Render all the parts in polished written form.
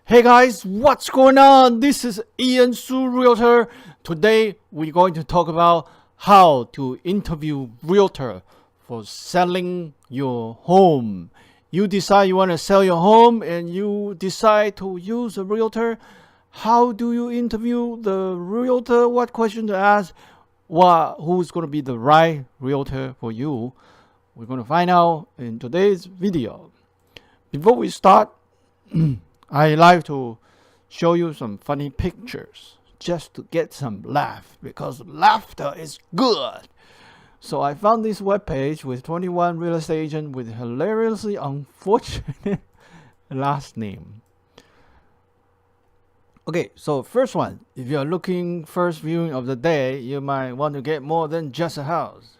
Hey guys, what's going on? This is Ian Su Realtor. Today we're going to talk about how to interview realtor for selling your home. You decide you want to sell your home and you decide to use a realtor. How do you interview the realtor? What question to ask? Who's going to be the right realtor for you? We're going to find out in today's video. Before we start, I like to show you some funny pictures just to get some laugh because laughter is good. So I found this webpage with 21 real estate agents with hilariously unfortunate last name. Okay, so first one, if you're looking first viewing of the day, you might want to get more than just a house.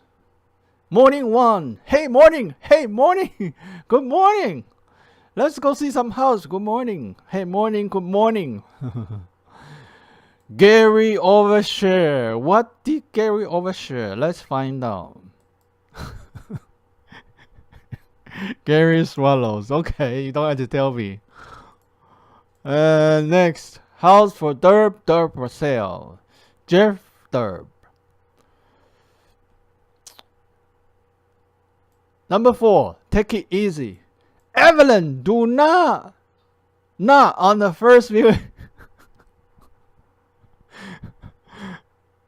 Morning one, hey morning, good morning. Let's go see some house. Good morning. Hey, morning. Good morning. Gary overshare. What did Gary overshare? Let's find out. Gary swallows. Okay, you don't have to tell me. Next, house for Derb for sale. Jeff Derb. Number 4, take it easy. Evelyn, do not on the first viewing.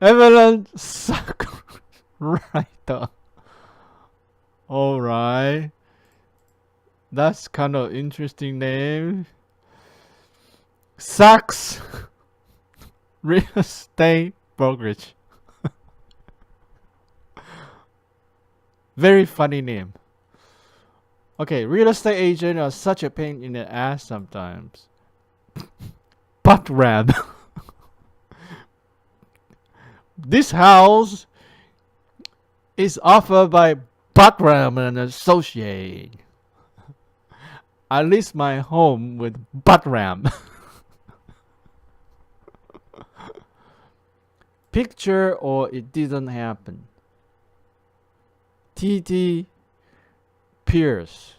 Evelyn suck right up. Alright. That's kind of interesting name. Sucks real estate brokerage. Very funny name. Okay, real estate agent are such a pain in the ass sometimes. Butt ram. This house is offered by Butt Ram and Associate. I list my home with Butt Ram. Picture or it didn't happen. TT Pierce.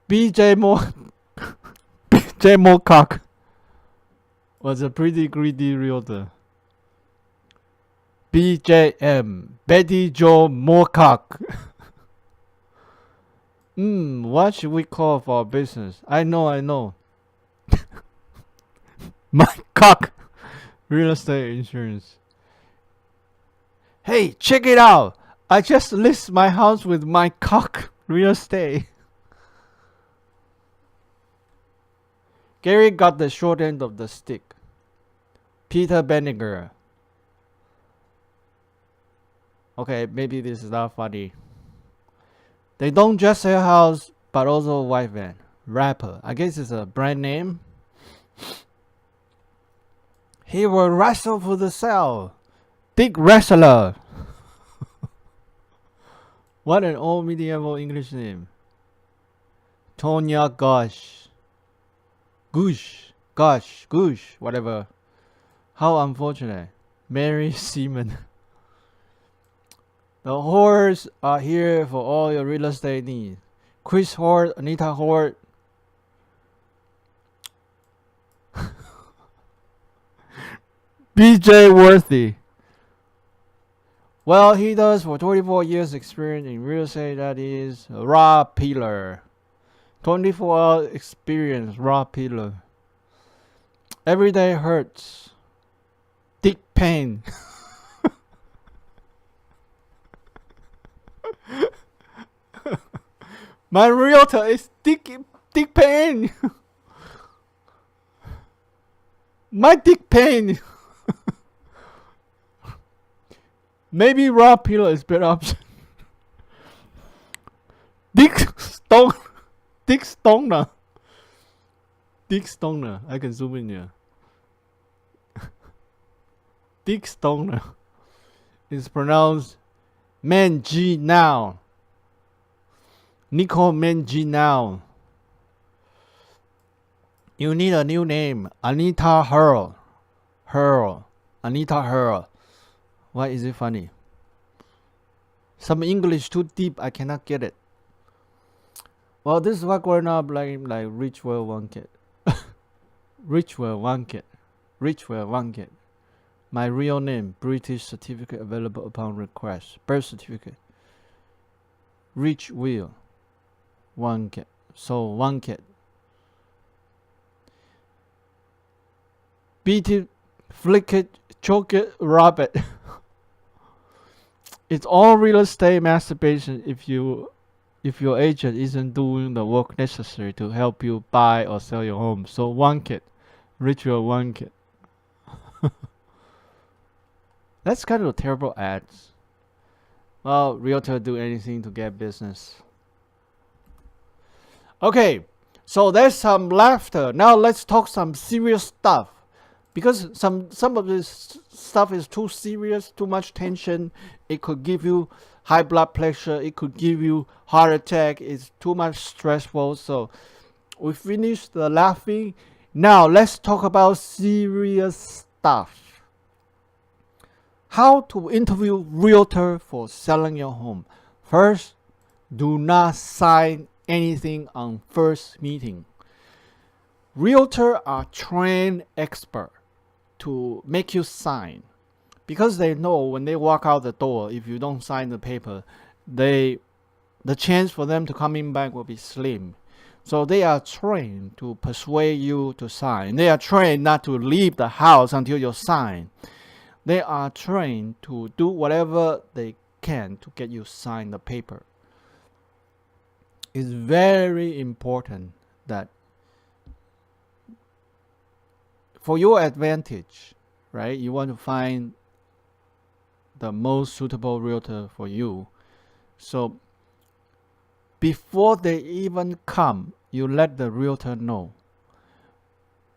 BJ Mocock was a pretty greedy realtor. BJM, Betty Joe Mocock. What should we call for our business? I know. My cock. Real estate insurance. Hey, check it out. I just list my house with my cock real estate. Gary got the short end of the stick. Peter Benninger. Okay, maybe this is not funny. They don't just sell house, but also a white van. Rapper. I guess it's a brand name. He will wrestle for the sale. Big wrestler. What an old medieval English name. Tonya Gosh. Gosh, whatever. How unfortunate. Mary Seaman. The Hords are here for all your real estate needs. Chris Hort, Anita Hort. BJ Worthy. Well, he does for 24 years experience in real estate. That is Rob Peeler. 24-hour experience, Rob Peeler. Every day hurts. Dick pain. My realtor is Dick pain. My dick pain. Maybe Rob Peeler is better option. Dick Stoner. I can zoom in here. Dick Stoner is pronounced Manji now. Nicole Manji now. You need a new name. Anita Hurl. Anita Hurl. Why is it funny? Some English too deep, I cannot get it. Well, this is what growing up like rich well one kid. Rich well one kid. Rich well one kid. My real name, British certificate available upon request. Birth certificate. Rich will one kid. So one kid. Beat flicked chocolate rabbit. It's all real estate masturbation if your agent isn't doing the work necessary to help you buy or sell your home. So one kid. Ritual one kid. That's kind of terrible ads. Well, realtor do anything to get business. Okay, so there's some laughter. Now let's talk some serious stuff. Because some of this stuff is too serious, too much tension. It could give you high blood pressure. It could give you heart attack. It's too much stressful. So we finished the laughing. Now let's talk about serious stuff. How to interview realtor for selling your home. First, do not sign anything on first meeting. Realtors are trained experts to make you sign, because they know when they walk out the door, if you don't sign the paper, the chance for them to coming back will be slim. So they are trained to persuade you to sign. They are trained not to leave the house until you sign. They are trained to do whatever they can to get you sign the paper. It's very important that for your advantage, right? You want to find the most suitable realtor for you. So before they even come, you let the realtor know.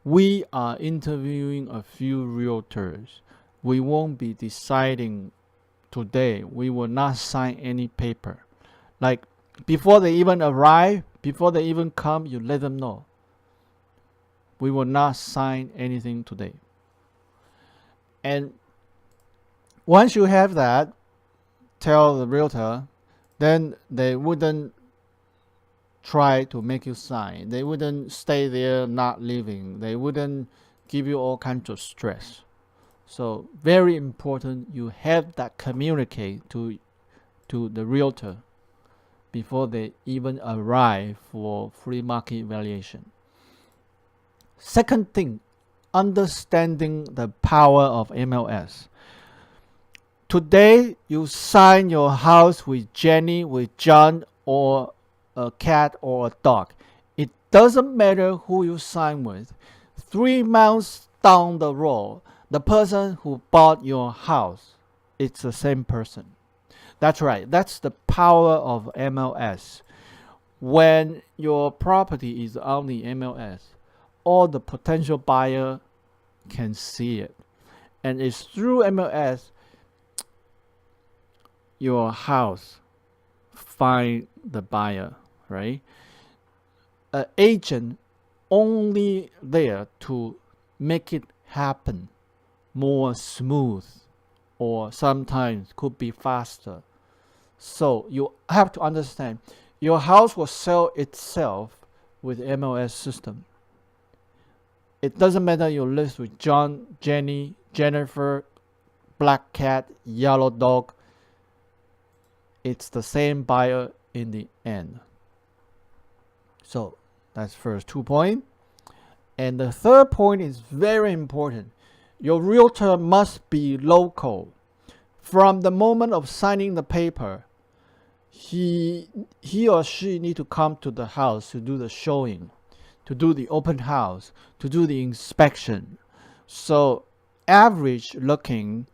We are interviewing a few realtors. We won't be deciding today. We will not sign any paper. Like before they even arrive, before they even come, you let them know. We will not sign anything today. And once you have that, tell the realtor, then they wouldn't try to make you sign. They wouldn't stay there not leaving. They wouldn't give you all kinds of stress. So very important you have that communicate to the realtor before they even arrive for free market valuation. Second thing, understanding the power of MLS. Today, you sign your house with Jenny, with John, or a cat or a dog. It doesn't matter who you sign with. 3 months down the road, the person who bought your house, it's the same person. That's right. That's the power of MLS. When your property is on the MLS, all the potential buyer can see it. And it's through MLS your house find the buyer, right? An agent only there to make it happen more smooth, or sometimes could be faster. So you have to understand, your house will sell itself with MLS system. It doesn't matter you live with John, Jenny, Jennifer, black cat, yellow dog. It's the same buyer in the end. So that's first 2 points. And the third point is very important. Your realtor must be local. From the moment of signing the paper, he or she need to come to the house to do the showing, to do the open house, to do the inspection. So average looking,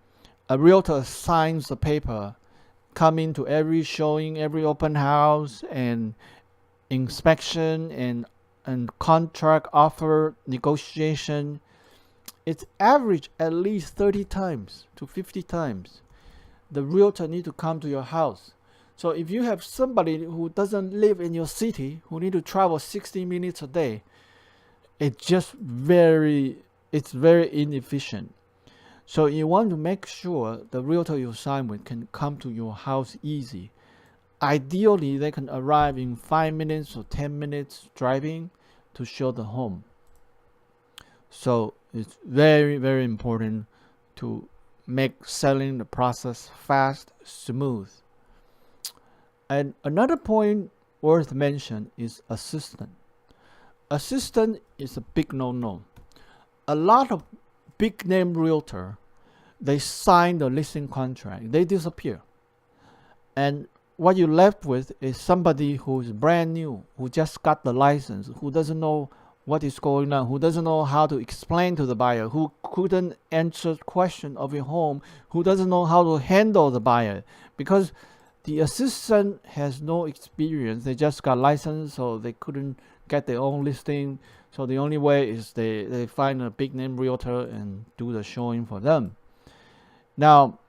a realtor signs the paper, coming to every showing, every open house and inspection and contract offer negotiation. It's average at least 30 times to 50 times. The realtor need to come to your house. So if you have somebody who doesn't live in your city, who need to travel 60 minutes a day, it's very inefficient. So you want to make sure the realtor you sign with can come to your house easy. ideally they can arrive in 5 minutes or 10 minutes driving to show the home. So it's very, very important to make selling the process fast, smooth. And another point worth mention is assistant. Assistant is a big no-no. A lot of big name realtor, they sign the listing contract, they disappear. And what you're left with is somebody who is brand new, who just got the license, who doesn't know what is going on, who doesn't know how to explain to the buyer, who couldn't answer question of your home, who doesn't know how to handle the buyer, because the assistant has no experience. They just got license, so they couldn't get their own listing. So the only way is they find a big name realtor and do the showing for them. Now,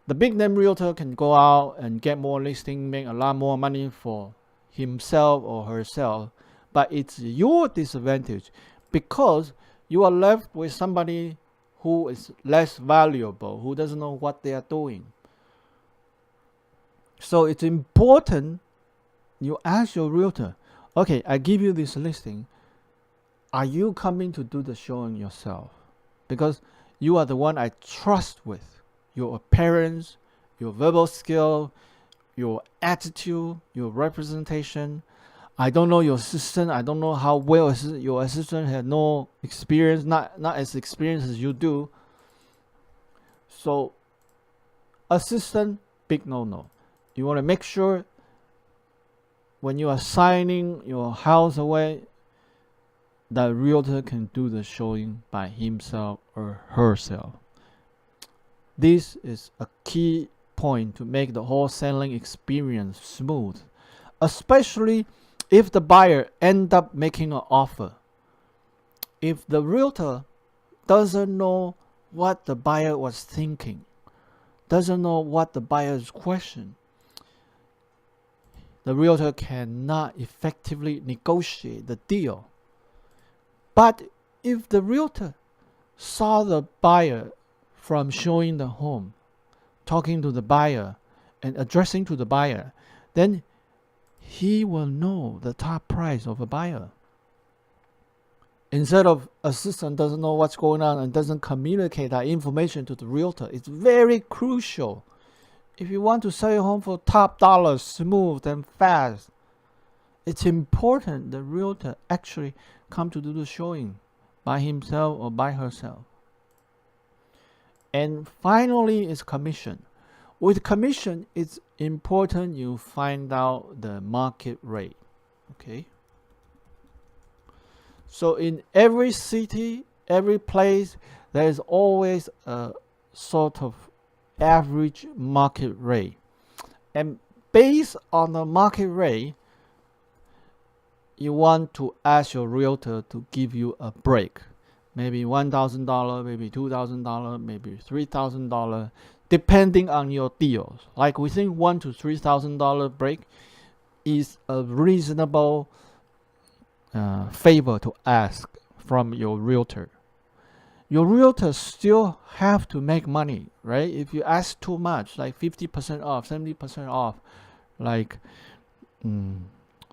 the big name realtor can go out and get more listing, make a lot more money for himself or herself, but it's your disadvantage because you are left with somebody who is less valuable, who doesn't know what they are doing. So it's important you ask your realtor, okay, I give you this listing. Are you coming to do the showing yourself? Because you are the one I trust with. Your appearance, your verbal skill, your attitude, your representation. I don't know your assistant. I don't know how well your assistant had no experience, not as experienced as you do. So, assistant, big no-no. You want to make sure when you are signing your house away, the realtor can do the showing by himself or herself. This is a key point to make the whole selling experience smooth, especially if the buyer end up making an offer. If the realtor doesn't know what the buyer was thinking, doesn't know what the buyer's question, the realtor cannot effectively negotiate the deal. But if the realtor saw the buyer from showing the home, talking to the buyer, and addressing to the buyer, then he will know the top price of a buyer. Instead of assistant doesn't know what's going on and doesn't communicate that information to the realtor. It's very crucial. If you want to sell your home for top dollar, smooth and fast, it's important the realtor actually come to do the showing by himself or by herself. And finally is commission. With commission, it's important you find out the market rate. Okay. So in every city, every place, there is always a sort of average market rate. And based on the market rate, you want to ask your realtor to give you a break. Maybe $1,000, maybe $2,000, maybe $3,000, depending on your deals. Like we think $1,000 to $3,000 break is a reasonable favor to ask from your realtor. Your realtor still have to make money, right? If you ask too much, like 50% off, 70% off, like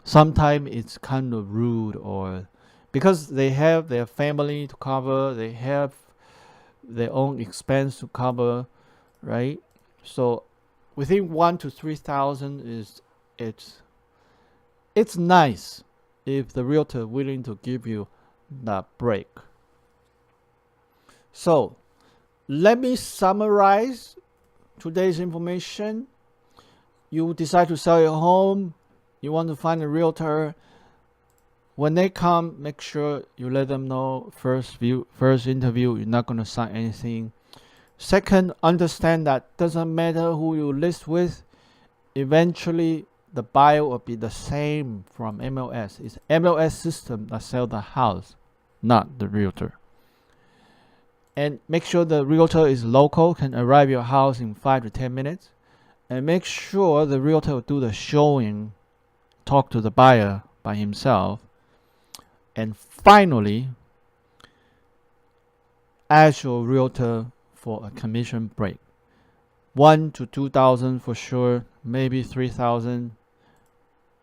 sometimes it's kind of rude, or because they have their family to cover, they have their own expense to cover, right? So within 1,000 to 3,000 is it's nice if the realtor willing to give you that break. So let me summarize today's information. You decide to sell your home, you want to find a realtor. When they come, make sure you let them know first interview, you're not going to sign anything. Second, understand that doesn't matter who you list with, eventually the buyer will be the same from MLS. It's MLS system that sell the house, not the realtor. And make sure the realtor is local, can arrive your house in 5 to 10 minutes. And make sure the realtor will do the showing, talk to the buyer by himself. And finally, ask your realtor for a commission break. 1 to 2,000 for sure, maybe 3,000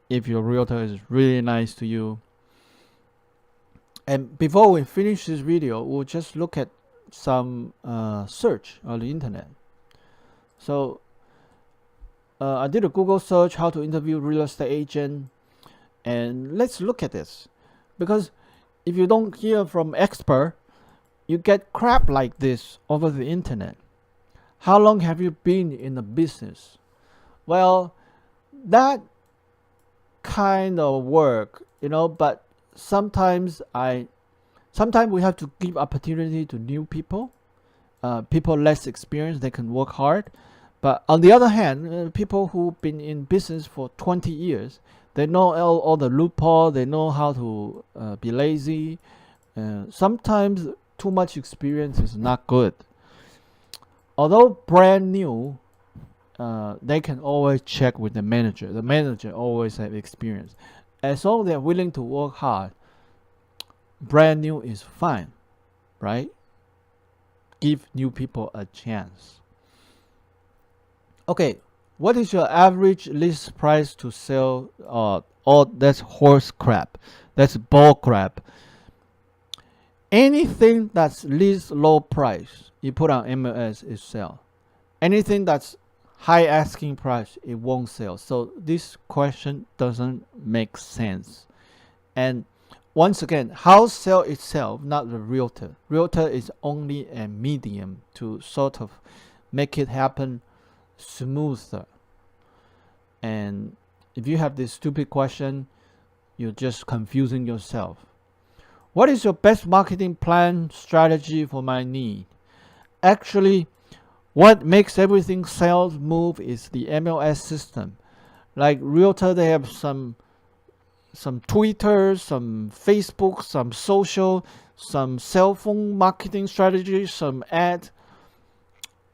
if your realtor is really nice to you. And before we finish this video, we'll just look at some search on the internet. So I did a Google search how to interview real estate agent, and let's look at this, because if you don't hear from expert, you get crap like this over the internet. How long have you been in the business? Well, that kind of work, but sometimes we have to give opportunity to new people, people less experienced, they can work hard. But on the other hand, people who've been in business for 20 years, they know all the loophole, they know how to be lazy. Sometimes too much experience is not good. Although brand new, they can always check with the manager. The manager always have experience. As long as they're willing to work hard, brand new is fine, right? Give new people a chance. Okay, what is your average list price to sell? That's horse crap. That's bull crap. Anything that's least low price, you put on MLS, it sell. Anything that's high asking price, it won't sell. So this question doesn't make sense. And once again, house sell itself, not the realtor. Realtor is only a medium to sort of make it happen smoother. And if you have this stupid question, you're just confusing yourself. What is your best marketing plan strategy for my need? Actually, what makes everything sales move is the MLS system. Like realtor, they have some Twitter, some Facebook, some social, some cell phone marketing strategy, some ad.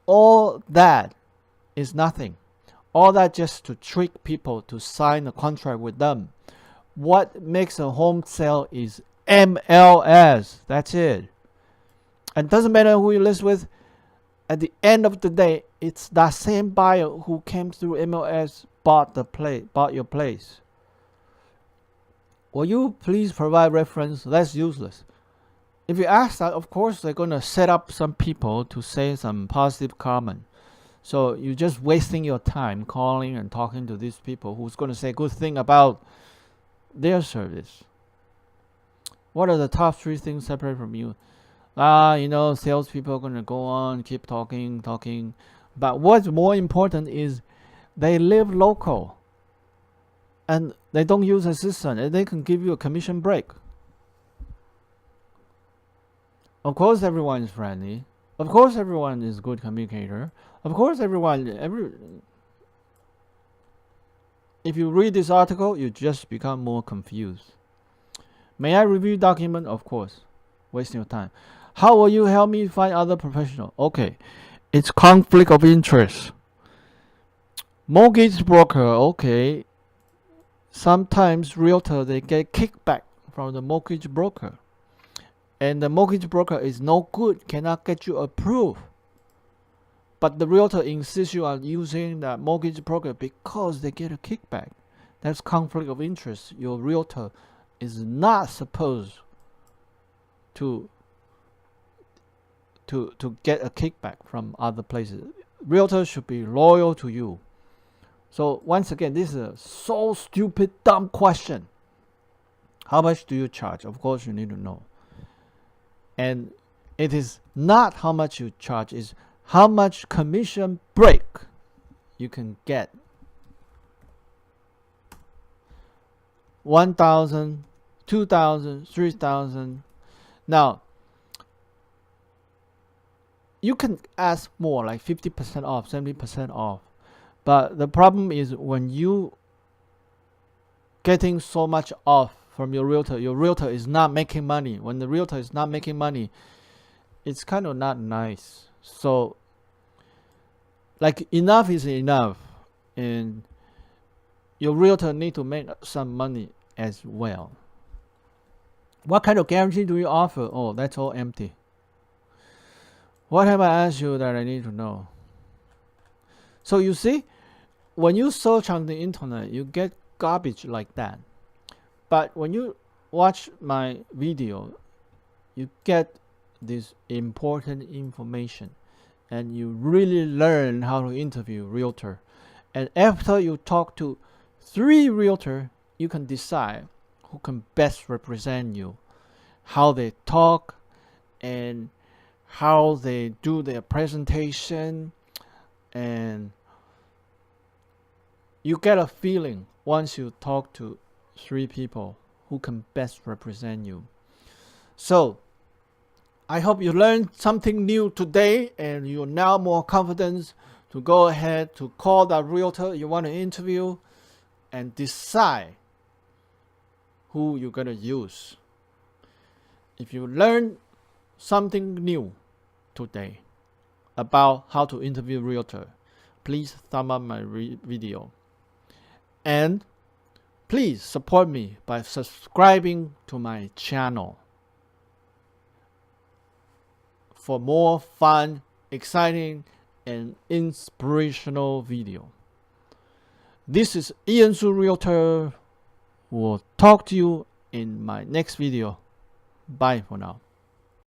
All that is nothing. All that just to trick people to sign a contract with them. What makes a home sale is MLS. That's it. And doesn't matter who you list with. At the end of the day, it's that same buyer who came through MLS, bought your place. Will you please provide reference? That's useless. If you ask that, of course they're gonna set up some people to say some positive comment. So you're just wasting your time calling and talking to these people who's gonna say good thing about their service. What are the top 3 things separate from you? Salespeople are gonna go on, keep talking. But what's more important is they live local. And they don't use assistant, and they can give you a commission break. Of course everyone is friendly. Of course everyone is a good communicator. Of course if you read this article, you just become more confused. May I review document? Of course. Wasting your time. How will you help me find other professional? Okay. It's conflict of interest. Mortgage broker, okay. Sometimes realtor, they get kickback from the mortgage broker. And the mortgage broker is no good, cannot get you approved. But the realtor insists you are using that mortgage broker because they get a kickback. That's conflict of interest. Your realtor is not supposed to get a kickback from other places. Realtors should be loyal to you. So once again, this is a so stupid, dumb question. How much do you charge? Of course, you need to know. And it is not how much you charge, it's how much commission break you can get. 1,000, 2,000, 3,000. Now, you can ask more, like 50% off, 70% off. But the problem is when you getting so much off from your realtor is not making money. When the realtor is not making money, it's kind of not nice. So, like, enough is enough, and your realtor need to make some money as well. What kind of guarantee do you offer? Oh, that's all empty. What have I asked you that I need to know? So you see, when you search on the internet, you get garbage like that. But when you watch my video, you get this important information, and you really learn how to interview realtor. And after you talk to 3 realtor, you can decide who can best represent you, how they talk, and how they do their presentation. And you get a feeling once you talk to 3 people who can best represent you. So I hope you learned something new today, and you're now more confident to go ahead to call that realtor you want to interview and decide who you're going to use. If you learned something new today about how to interview realtor, please thumb up my video. And please support me by subscribing to my channel for more fun, exciting, and inspirational video. This is Ian Su Realtor. We'll talk to you in my next video. Bye for now.